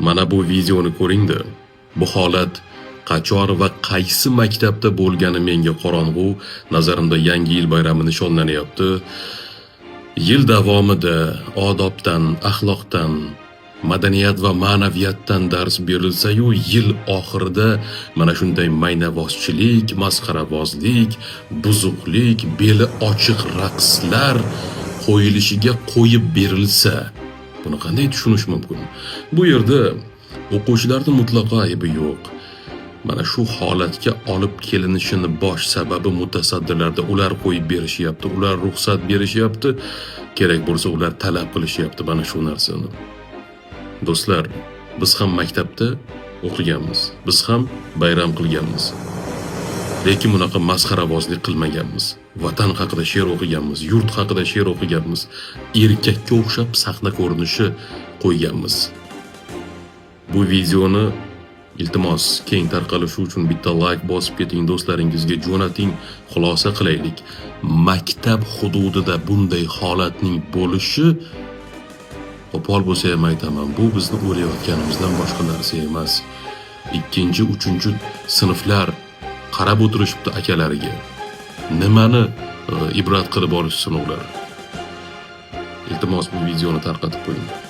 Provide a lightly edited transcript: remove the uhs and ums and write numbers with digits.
Mana bu videoni ko'ring-da. Bu holat qachon va qaysi maktabda bo'lgani menga qorong'u, nazarimda yangi yil bayrami nishonlanyapti. Yil davomida odobdan, axloqdan, madaniyat va ma'naviyatdan dars berilsa-yu, yil oxirida mana shunday maynavozchilik, masxaravozlik, buzuqlik, beli ochiq raqslar qo'yilishiga qo'yib berilsa, buni qanday tushunish mumkin? Bu yerda o'quvchilarning mutlaqo aybi yo'q. Mana shu holatga olib kelinishini bosh sababi mutasaddilarda. Ular qo'yib berishyapti, ular ruxsat berishyapti, kerak bo'lsa ular talab qilishyapti mana shu narsani. Do'stlar, biz ham maktabda o'qiganmiz, biz ham bayram qilganmiz. Lekin bunaqa masxaravozlik qilmaganmiz. Vatan haqida she'r o'qiganmiz, yurt haqida she'r o'qiganmiz, erkakka o'xshab sahna ko'rinishi qo'yganmiz. Bu videoni iltimos keng tarqalishi uchun bitta like bosib keting, do'stlaringizga jo'nating, xulosa qilaylik. Maktab hududida bunday holatning bo'lishi, qo'pol bo'lsa ham aytaman, bu bizni o'ylayotganimizdan boshqa narsa emas. 2-3 sinflar qarab o'tirishibdi akalariga. Nimani ibrat qilib olishsin ular? Iltimos bu videoni tarqatib qo'ying.